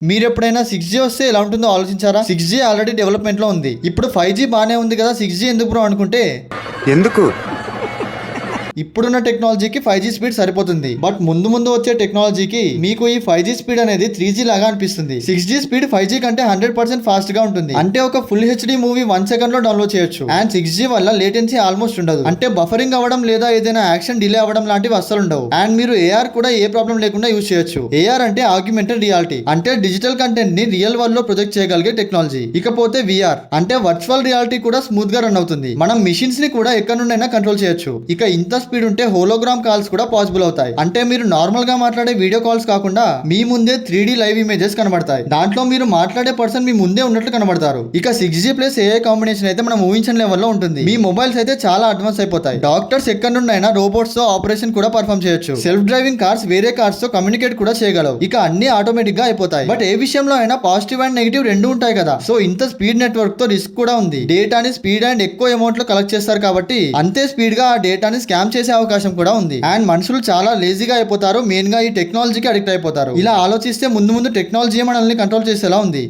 మీరు ఎప్పుడైనా 6G వస్తే ఎలా ఉంటుందో ఆలోచించారా? 6G ఆల్రెడీ డెవలప్మెంట్ లో ఉంది. ఇప్పుడు 5G బానే ఉంది కదా, 6G ఎందుకు బ్రో అనుకుంటే ఎందుకు? ఇప్పుడున్న టెక్నాలజీకి 5G స్పీడ్ సరిపోతుంది. బట్ ముందు ముందు వచ్చే టెక్నాలజీకి మీకు ఈ 5G స్పీడ్ అనేది 3G లాగా అనిపిస్తుంది. 6G స్పీడ్ 5G కంటే 100% ఫాస్ట్ గా ఉంటుంది. అంటే ఒక ఫుల్ హెచ్డి మూవీ 1 సెకండ్ లో డౌన్లోడ్ చేయొచ్చు. అండ్ 6G వల్ల లేటెన్సీ ఆల్మోస్ట్ ఉండదు. అంటే బఫరింగ్ అవ్వడం లేదా ఏదైనా యాక్షన్ డిలే అవ్వడం లాంటివి అస్సలు ఉండవు. అండ్ మీరు AR కూడా ఏ ప్రాబ్లం లేకుండా యూజ్ చేయొచ్చు. AR అంటే ఆగ్మెంటెడ్ రియాలిటీ, అంటే డిజిటల్ కంటెంట్ ని రియల్ వరల్డ్ లో ప్రొజెక్ట్ చేయగలిగే టెక్నాలజీ. ఇకపోతే VR అంటే వర్చువల్ రియాలిటీ కూడా స్మూత్ గా రన్ అవుతుంది. మనం మిషన్స్ ని కూడా ఎక్కడి నుండైనా కంట్రోల్ చేయొచ్చు. ఇక ఇంత స్పీడ్ ఉంటే హోలోగ్రామ్ కాల్స్ కూడా పాసిబుల్ అవుతాయి. అంటే మీరు నార్మల్ గా మాట్లాడే వీడియో కాల్స్ కాకుండా మీ ముందే 3D లైవ్ ఇమేజెస్ కనబడతాయి. దాంట్లో మీరు మాట్లాడే పర్సన్ మీ ముందే ఉన్నట్లు కనబడతారు. ఇక 6G ప్లస్ AI కాంబినేషన్ అయితే మనం ఊహించిన లెవెల్లో ఉంటుంది. మీ మొబైల్స్ అయితే చాలా అడ్వాన్స్ అయిపోతాయి. డాక్టర్స్ ఎక్కడి నుండైనా రోబోట్స్ తో ఆపరేషన్ కూడా పర్ఫామ్ చేయొచ్చు. సెల్ఫ్ డ్రైవింగ్ కార్స్ వేరే కార్స్ తో కమ్యూనికేట్ కూడా చేయగలవు. ఇక అన్ని ఆటోమేటిక్ గా అయిపోతాయి. బట్ ఏ విషయంలో అయినా పాజిటివ్ అండ్ నెగిటివ్ రెండు ఉంటాయి కదా. సో ఇంత స్పీడ్ నెట్వర్క్ తో రిస్క్ కూడా ఉంది. డేటాని స్పీడ్ అండ్ ఎక్కువ అమౌంట్ లో కలెక్ట్ చేస్తారు కాబట్టి అంతే స్పీడ్ గా ఆ డేటాని స్కామ్ చేసే అవకాశం కూడా ఉంది. అండ్ మనుషులు చాలా లేజీగా అయిపోతారు. మెయిన్ గా ఈ టెక్నాలజీకి అడిక్ట్ అయిపోతారు. ఇలా ఆలోచిస్తే ముందు ముందు టెక్నాలజీ మనల్ని కంట్రోల్ చేసేలా ఉంది.